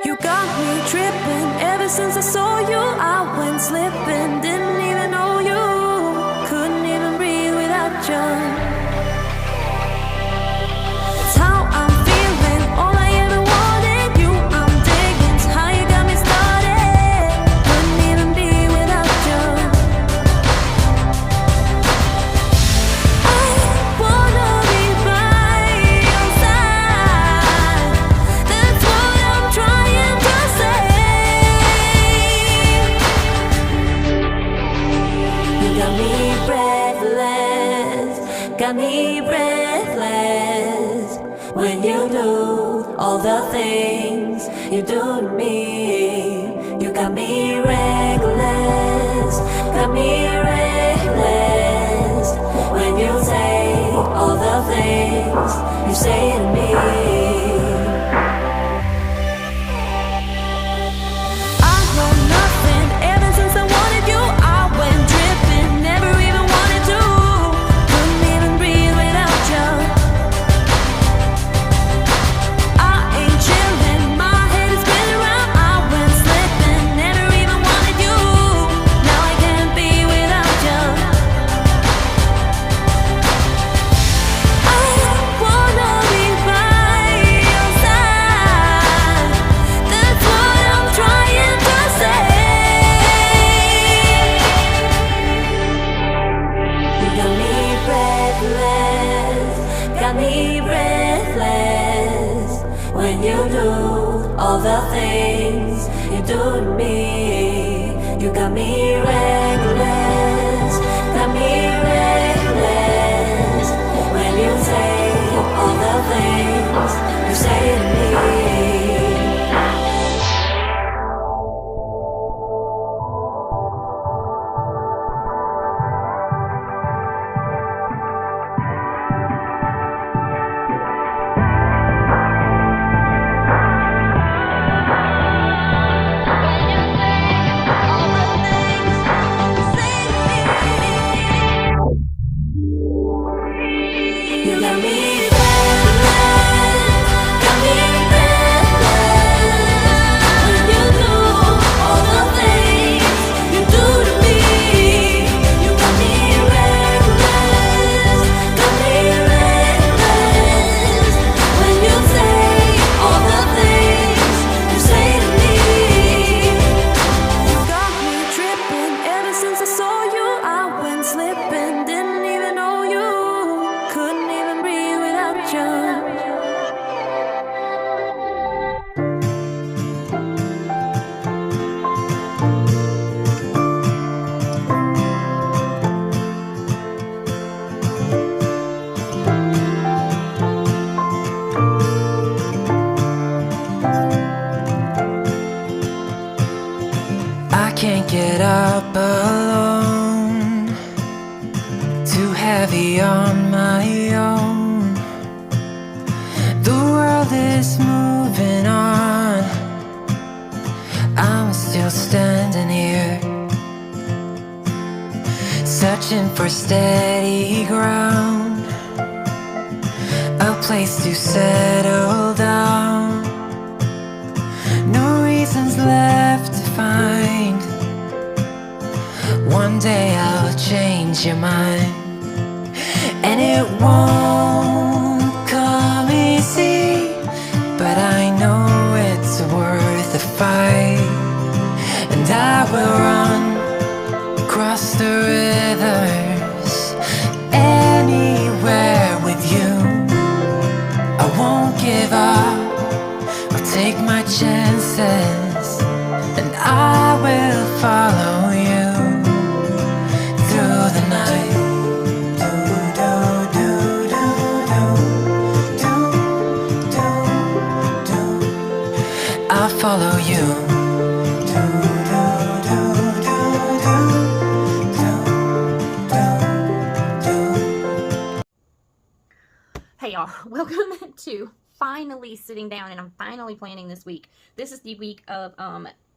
You got me tripping. Ever since I saw you, I went slipping. Didn't even know you. Couldn't even breathe without you. It's how I'm feeling. All I ever wanted, you I'm digging. It's how you got me started. Couldn't even be without you. I wanna be by your side. That's what I'm trying to say. You got me breathless, got me breathless. When you do all the things you do to me, you got me reckless, got me reckless. When you say all the things you say to me, I know nothing. Ever since I wanted you, I went dripping. Never even wanted to. Couldn't even breathe without you. I ain't chilling. My head is spinning round. I went slipping. Never even wanted you. Now I can't be without you. I wanna be by your side. That's what I'm trying to say. You got me breathless, got me breathless. When you do all the things you do to me, you got me reckless, got me reckless. When you say all the things you say to me. You got me breathless, got me breathless. When you do all the things you do to me, you got me reckless, got me reckless. When you say all the things you say to me, you got me tripping. Ever since I saw you, I went slipping. Didn't even know you. Couldn't even breathe without you. I can't get up alone, too heavy on my own. The world is moving on, I'm still standing here, searching for steady ground, a place to settle down. No reasons left to find. One day I'll change your mind, and it won't come easy, but I know it's worth a fight. And I will run across the rivers, anywhere with you. I won't give up, I'll take my chances, and I will follow you through the night. I'll follow you. Hey y'all, welcome to finally sitting down, and I'm finally planning this week. This is the week of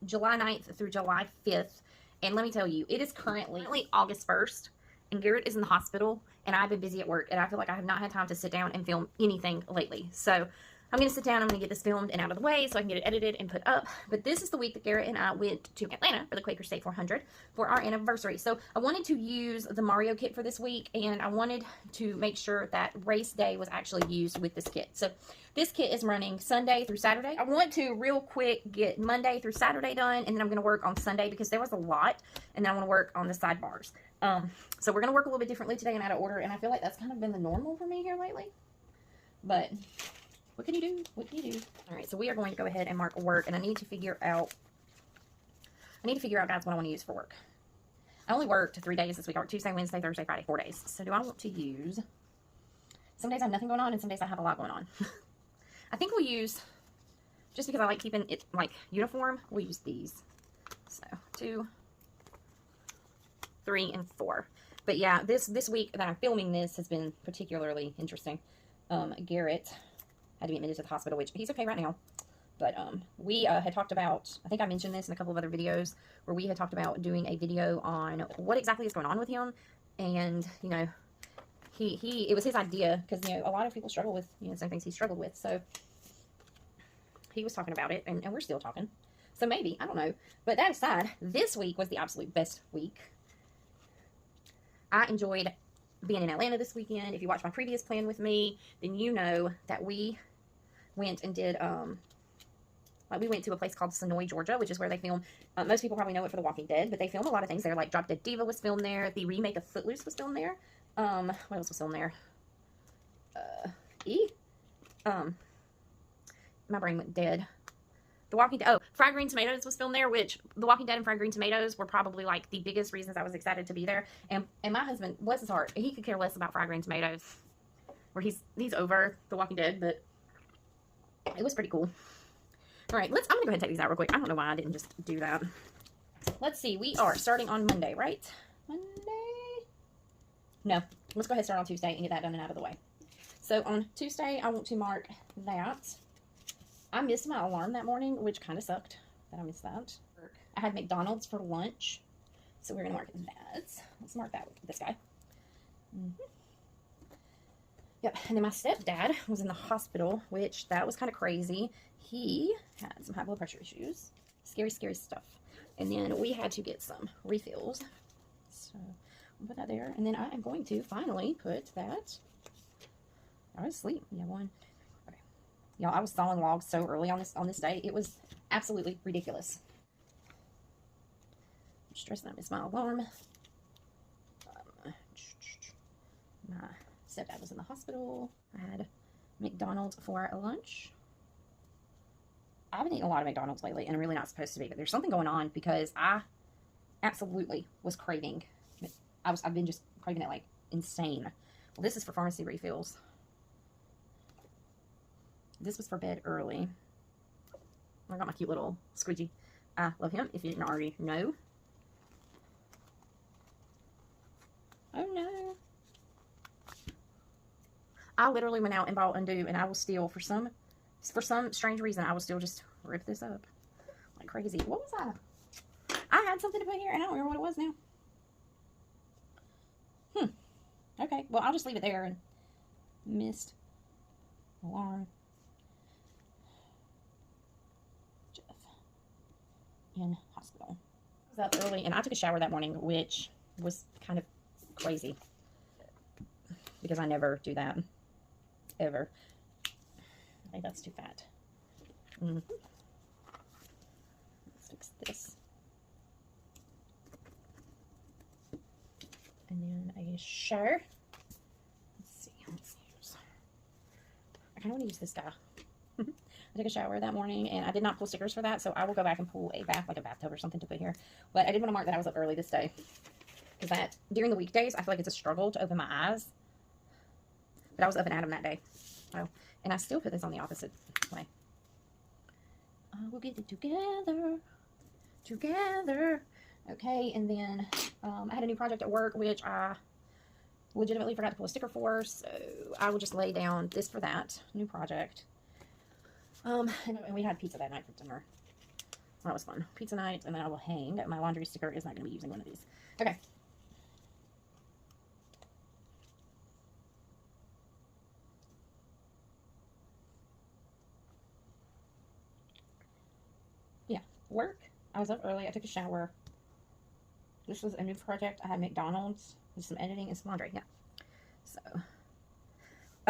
July 9th through July 5th, and let me tell you, it is currently August 1st, and Garrett is in the hospital, and I've been busy at work, and I feel like I have not had time to sit down and film anything lately. So I'm going to sit down, I'm going to get this filmed and out of the way so I can get it edited and put up. But this is the week that Garrett and I went to Atlanta for the Quaker State 400 for our anniversary. So I wanted to use the Mario kit for this week, and I wanted to make sure that race day was actually used with this kit. So this kit is running Sunday through Saturday. I want to real quick get Monday through Saturday done, and then I'm going to work on Sunday because there was a lot, and then I want to work on the sidebars. So we're going to work a little bit differently today and out of order, and I feel like that's kind of been the normal for me here lately. But what can you do? What can you do? All right, so we are going to go ahead and mark work, and I need to figure out, guys, what I want to use for work. I only worked 3 days this week. I worked Tuesday, Wednesday, Thursday, Friday, 4 days. So do I want to use, some days I have nothing going on, and some days I have a lot going on. I think we'll use, just because I like keeping it like uniform, we'll use these. So 2, 3, and 4. But yeah, this week that I'm filming this has been particularly interesting. Garrett had to be admitted to the hospital, which he's okay right now. But we had talked about, I think I mentioned this in a couple of other videos, where we had talked about doing a video on what exactly is going on with him. And, you know, it was his idea, because, you know, a lot of people struggle with, you know, some things he struggled with. So he was talking about it, and we're still talking. So maybe, I don't know. But that aside, this week was the absolute best week. I enjoyed being in Atlanta this weekend. If you watched my previous plan with me, then you know that we went and did, we went to a place called Sonoy, Georgia, which is where they film, most people probably know it for The Walking Dead, but they film a lot of things there, like Drop Dead Diva was filmed there, the remake of Footloose was filmed there, what else was filmed there? My brain went dead. The Walking Dead, Fried Green Tomatoes was filmed there, which The Walking Dead and Fried Green Tomatoes were probably like the biggest reasons I was excited to be there. And my husband, bless his heart, he could care less about Fried Green Tomatoes, where he's over The Walking Dead, but it was pretty cool. All right, I'm gonna go ahead and take these out real quick. I don't know why I didn't just do that. Let's see, we are starting on Monday, right? Monday? No, let's go ahead and start on Tuesday and get that done and out of the way. So on Tuesday, I want to mark that. I missed my alarm that morning, which kind of sucked that I missed that. I had McDonald's for lunch, so we're going to mark that. Let's mark that with this guy. Yep, and then my stepdad was in the hospital, which that was kind of crazy. He had some high blood pressure issues. Scary, scary stuff. And then we had to get some refills. So I'll put that there. And then I am going to finally put that. I was asleep. Yeah, one. Y'all, I was sawing logs so early on this day. It was absolutely ridiculous. I'm stressing I missed my alarm. My stepdad was in the hospital. I had McDonald's for lunch. I haven't eaten a lot of McDonald's lately, and I'm really not supposed to be, but there's something going on because I absolutely was craving. I've been just craving it like insane. Well, this is for pharmacy refills. This was for bed early. I got my cute little squidgy. I love him, if you didn't already know. Oh no. I literally went out and bought Undo, and I will still, for some strange reason, I will still just rip this up like crazy. What was I? I had something to put here, and I don't remember what it was now. Okay, well, I'll just leave it there. And missed alarm. In hospital. I was up early and I took a shower that morning, which was kind of crazy because I never do that ever. I think that's too fat. Let's fix this. And then a shower. Let's see. I kind of want to use this guy. I took a shower that morning, and I did not pull stickers for that, so I will go back and pull a bath, like a bathtub or something to put here. But I did want to mark that I was up early this day, because that, during the weekdays, I feel like it's a struggle to open my eyes. But I was up and at 'em that day. So, and I still put this on the opposite way. We'll get it together. Okay, and then I had a new project at work, which I legitimately forgot to pull a sticker for, so I will just lay down this for that new project. And we had pizza that night for dinner. That was fun. Pizza night, and then I will hang. My laundry sticker is not going to be using one of these. Okay. work. I was up early. I took a shower. This was a new project. I had McDonald's with some editing and some laundry. Yeah. So,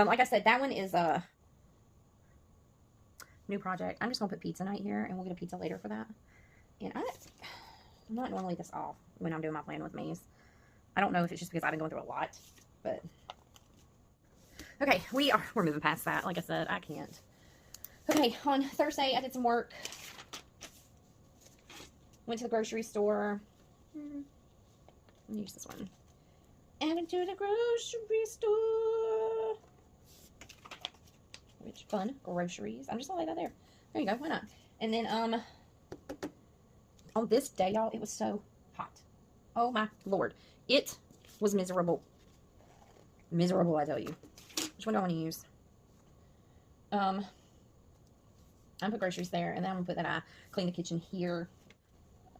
like I said, that one is a new project. I'm just going to put pizza night here, and we'll get a pizza later for that. And I'm not normally this off when I'm doing my plan with me's. I don't know if it's just because I've been going through a lot, but okay, we're moving past that. Like I said, I can't. Okay, on Thursday, I did some work. Went to the grocery store. Let me use this one. I went to the grocery store. Which fun groceries. I'm just gonna lay that there. There you go. Why not? And then on this day, y'all, it was so hot. Oh my Lord, it was miserable. Miserable, I tell you. Which one do I want to use? I'm gonna put groceries there, and then I'm gonna put that I clean the kitchen here.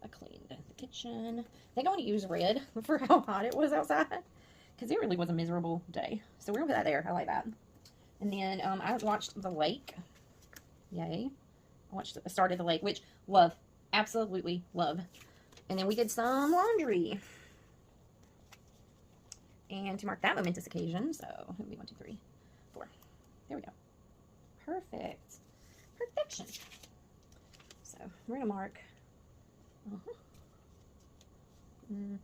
I cleaned the kitchen. I think I want to use red for how hot it was outside, because it really was a miserable day. So we're gonna put that there. I like that. And then I watched the lake. Yay! I started the lake, which love, absolutely love. And then we did some laundry. And to mark that momentous occasion, so 1, 2, 3, 4. There we go. Perfect. Perfection. So we're gonna mark. I'm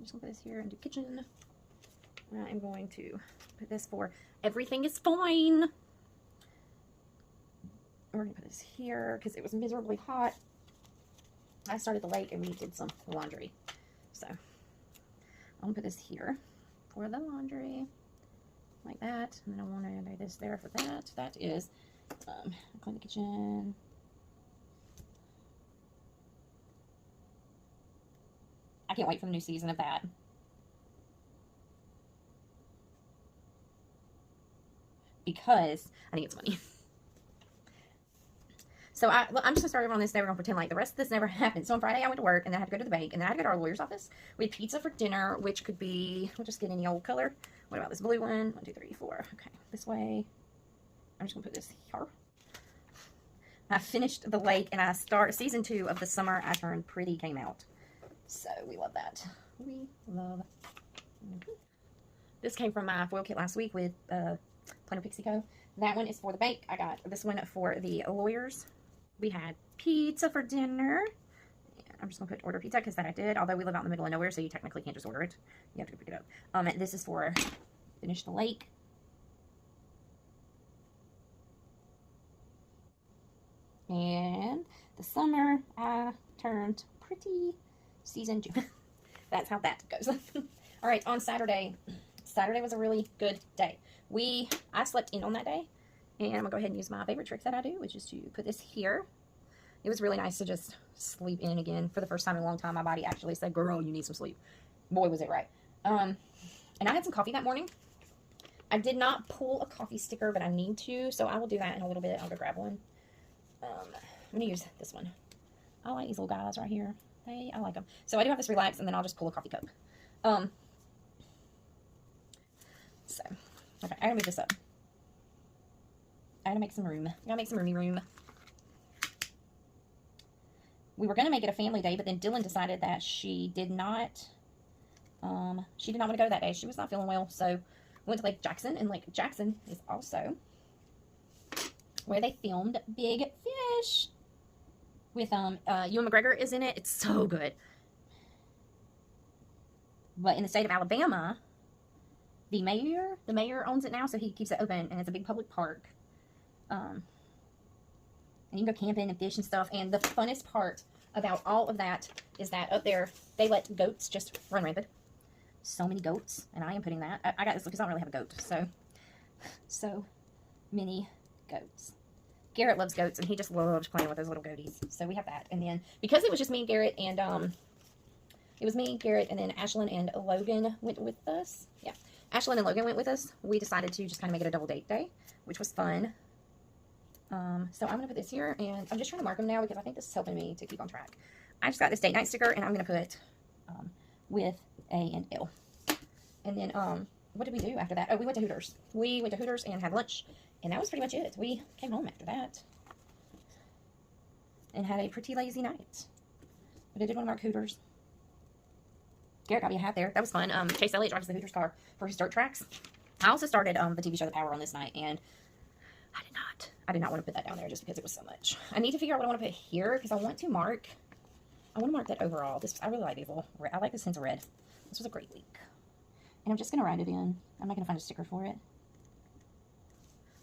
just gonna put this here into kitchen. I'm going to put this for everything is fine. We're gonna put this here because it was miserably hot. I started the lake and we did some laundry. So I'm gonna put this here for the laundry. Like that. And then I want to do this there for that. That is clean the kitchen. I can't wait for the new season of that. Because I need some money. So I'm just going to start on this day. We're going to pretend like the rest of this never happened. So on Friday I went to work, and then I had to go to the bank, and then I had to go to our lawyer's office. We had pizza for dinner, which could be, we'll just get any old color. What about this blue one? 1, 2, 3, 4. Okay, this way. I'm just going to put this here. I finished the lake, and season 2 of The Summer I Turned Pretty came out. So we love that. We love. This came from my foil kit last week with Planner Pixie Co. That one is for the bank. I got this one for the lawyers. We had pizza for dinner. I'm just going to put order pizza because that I did. Although we live out in the middle of nowhere, so you technically can't just order it. You have to go pick it up. This is for finish the lake. And The Summer I Turned Pretty season 2. That's how that goes. All right, on Saturday. Saturday was a really good day. I slept in on that day, and I'm gonna go ahead and use my favorite trick that I do, which is to put this here. It was really nice to just sleep in again. For the first time in a long time, my body actually said, girl, you need some sleep. Boy, was it right. And I had some coffee that morning. I did not pull a coffee sticker, but I need to, so I will do that in a little bit. I'll go grab one. I'm gonna use this one. I like these little guys right here. I like them. So I do have this relax, and then I'll just pull a coffee cup. So, okay, I gotta move this up. I gotta make some room. I gotta make some roomy room. We were gonna make it a family day, but then Dylan decided that she did not want to go that day. She was not feeling well, so we went to Lake Jackson, and Lake Jackson is also where they filmed Big Fish. With Ewan McGregor is in it. It's so good. But in the state of Alabama, the mayor owns it now, so he keeps it open, and it's a big public park. And you can go camping and fish and stuff. And the funnest part about all of that is that up there they let goats just run rampant. So many goats, and I am putting that. I got this because I don't really have a goat, so many goats. Garrett loves goats, and he just loves playing with those little goaties. So we have that. And then, because it was just me and Garrett, and it was me, Garrett, and then Ashlyn and Logan went with us. Yeah, Ashlyn and Logan went with us. We decided to just kind of make it a double date day, which was fun. So I'm going to put this here, and I'm just trying to mark them now because I think this is helping me to keep on track. I just got this date night sticker, and I'm going to put with A and L. And then, what did we do after that? Oh, we went to Hooters. We went to Hooters and had lunch. And that was pretty much it. We came home after that. and had a pretty lazy night. But I did want to mark Hooters. Garrett got me a hat there. That was fun. Chase Elliott drives the Hooters car for his dirt tracks. I also started the TV show The Power on this night, and I did not want to put that down there just because it was so much. I need to figure out what I want to put here because I want to mark that overall. I really like these little, I like this hint of red. This was a great week. And I'm just going to write it in. I'm not going to find a sticker for it.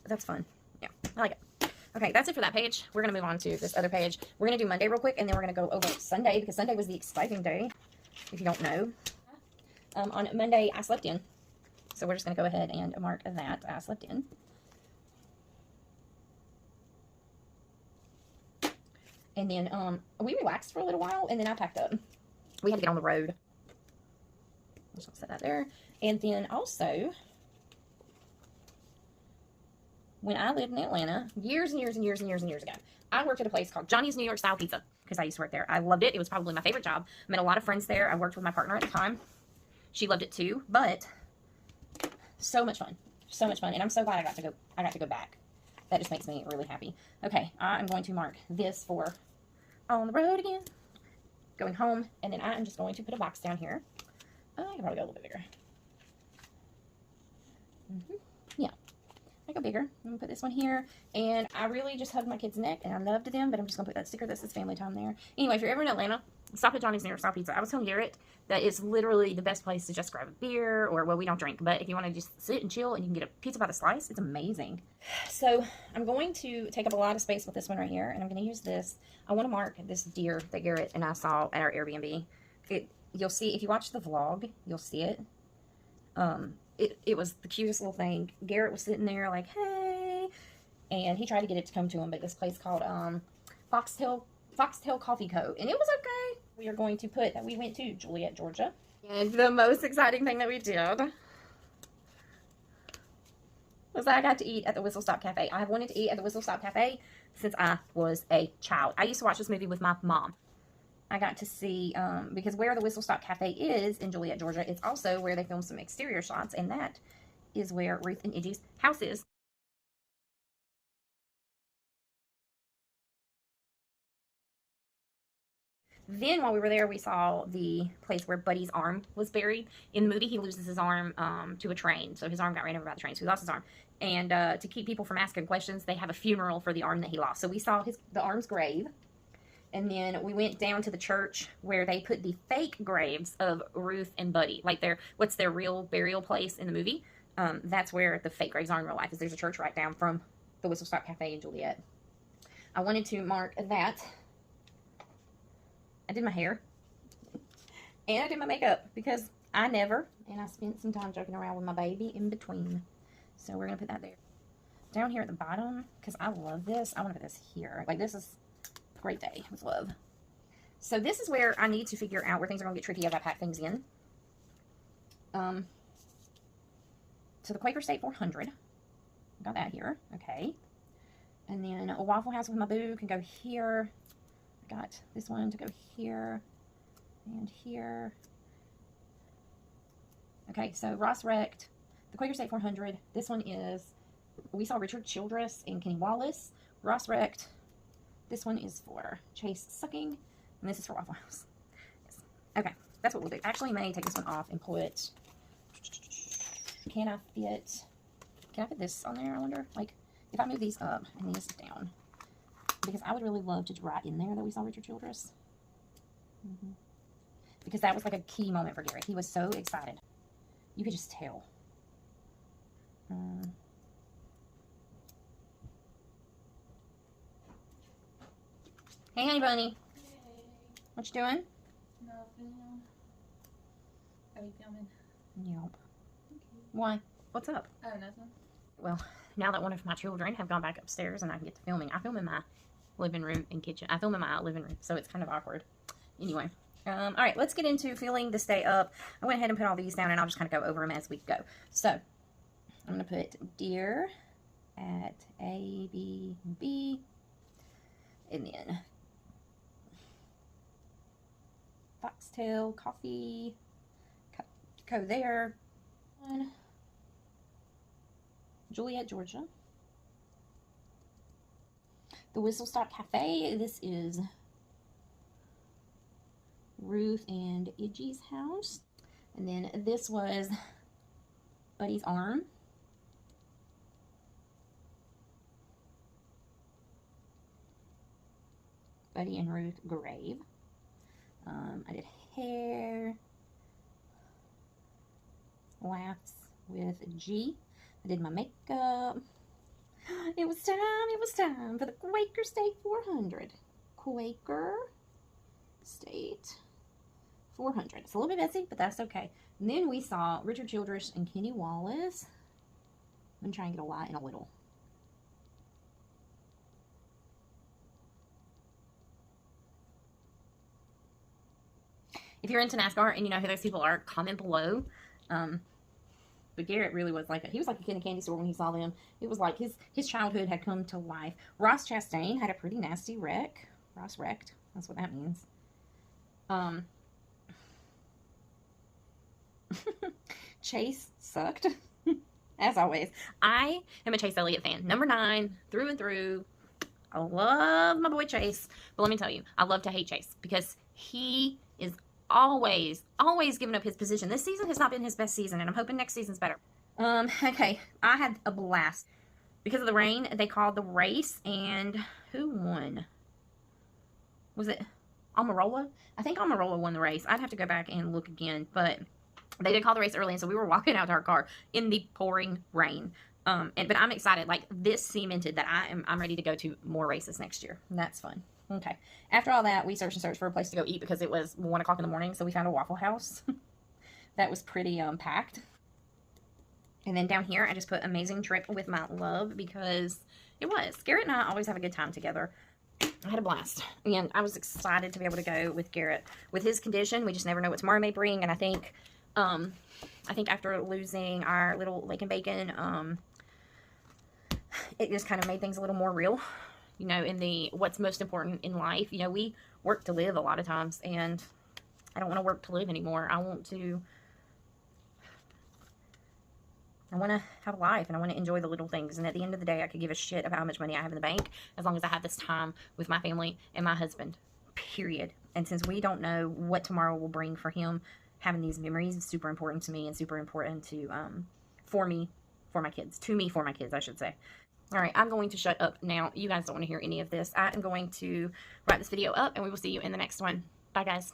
But that's fun. Yeah, I like it. Okay, that's it for that page. We're going to move on to this other page. We're going to do Monday real quick, and then we're going to go over Sunday because Sunday was the exciting day, if you don't know. On Monday, I slept in. So we're just going to go ahead and mark that I slept in. And then we relaxed for a little while, and then I packed up. We had to get on the road. I'm just going to set that there. And then also, when I lived in Atlanta, years and years and years and years and years ago, I worked at a place called Johnny's New York Style Pizza because I used to work there. I loved it. It was probably my favorite job. I met a lot of friends there. I worked with my partner at the time. She loved it too, but so much fun. So much fun. And I'm so glad I got to go back. That just makes me really happy. Okay, I'm going to mark this for on the road again. Going home, and then I'm just going to put a box down here. I can probably go a little bit bigger. Yeah, I go bigger. I'm gonna put this one here, and I really just hugged my kid's neck, and I loved them. But I'm just gonna put that sticker that says family time there. Anyway, if you're ever in Atlanta, stop at Johnny's New York Style Pizza. I was telling Garrett that it's literally the best place to just grab a beer, or well, we don't drink, but if you want to just sit and chill and you can get a pizza by the slice, it's amazing. So I'm going to take up a lot of space with this one right here, and I'm going to use this. I want to mark this deer that Garrett and I saw at our Airbnb. You'll see, if you watch the vlog, you'll see it. It was the cutest little thing. Garrett was sitting there like, hey, and he tried to get it to come to him, but this place called Foxtail Coffee Co. And it was okay. We are going to put that we went to Juliet, Georgia. And the most exciting thing that we did was I got to eat at the Whistle Stop Cafe. I have wanted to eat at the Whistle Stop Cafe since I was a child. I used to watch this movie with my mom. I got to see, because where the Whistle Stop Cafe is in Juliet, Georgia, it's also where they filmed some exterior shots, and that is where Ruth and Iggy's house is. Then while we were there, we saw the place where Buddy's arm was buried. In the movie, he loses his arm to a train, so his arm got ran over by the train, so he lost his arm. And to keep people from asking questions, they have a funeral for the arm that he lost. So we saw the arm's grave. And then we went down to the church where they put the fake graves of Ruth and Buddy. Like what's their real burial place in the movie. That's where the fake graves are in real life. Is there's a church right down from the Whistle Stop Cafe in Juliet. I wanted to mark that. I did my hair. And I did my makeup because I spent some time joking around with my baby in between. So we're going to put that there. Down here at the bottom, because I love this, I want to put this here. Like, this is a great day with love. So this is where I need to figure out where things are going to get tricky as I pack things in. So the Quaker State 400. Got that here. Okay. And then a Waffle House with my boo can go here. Got this one to go here and here. Okay, so Ross wrecked the Quaker State 400. This one is, we saw Richard Childress and Kenny Wallace. Ross wrecked. This one is for Chase Sucking, and this is for Waffle House. Yes. Okay, that's what we'll do. Actually, may take this one off and put, can I fit this on there, I wonder? Like, if I move these up and these down. Because I would really love to write in there that we saw Richard Childress. Because that was like a key moment for Gary. He was so excited. You could just tell. Hey, honey bunny. Hey. What you doing? Nothing. Are you filming? Yep. Okay. Why? What's up? Oh, nothing. Well, now that one of my children have gone back upstairs and I can get to filming, I film in my living room and kitchen. I film in my living room, so it's kind of awkward. Anyway, all right, let's get into filling this day up. I went ahead and put all these down, and I'll just kind of go over them as we go. So I'm going to put deer at A, B, B, and then Foxtail Coffee, Co there, Juliet, Georgia. the Whistle Stop Cafe. This is Ruth and Iggy's house. And then this was Buddy's arm. Buddy and Ruth grave. I did hair, laughs with G. I did my makeup. It was time for the Quaker State 400. Quaker State 400. It's a little bit messy, but that's okay. And then we saw Richard Childress and Kenny Wallace. I'm going to try and get a lot in a little. If you're into NASCAR and you know who those people are, comment below. But Garrett really was like he was like a kid in a candy store when he saw them. It was like his childhood had come to life. Ross Chastain had a pretty nasty wreck. Ross wrecked. That's what that means. Chase sucked. As always. I am a Chase Elliott fan. Number 9, through and through. I love my boy Chase. But let me tell you, I love to hate Chase because he is always giving up his position. This season has not been his best season, and I'm hoping next season's better. Okay, I had a blast. Because of the rain, they called the race, and who won? Was it Almirola? I think Almirola won the race. I'd have to go back and look again, but they did call the race early, and so we were walking out to our car in the pouring rain. But I'm excited. Like, this cemented that I'm ready to go to more races next year, and that's fun. Okay. After all that, we searched for a place to go eat because it was 1 o'clock in the morning, so we found a Waffle House. That was pretty packed. And then down here, I just put amazing trip with my love because it was. Garrett and I always have a good time together. I had a blast. And I was excited to be able to go with Garrett. With his condition, we just never know what tomorrow may bring. And I think after losing our little Lake and Bacon, it just kind of made things a little more real. You know, in the what's most important in life. You know, we work to live a lot of times, and I don't want to work to live anymore. I want to have a life, and I want to enjoy the little things. And at the end of the day, I could give a shit about how much money I have in the bank as long as I have this time with my family and my husband, period. And since we don't know what tomorrow will bring for him, having these memories is super important to me and super important to for my kids, I should say. All right, I'm going to shut up now. You guys don't want to hear any of this. I am going to wrap this video up, and we will see you in the next one. Bye, guys.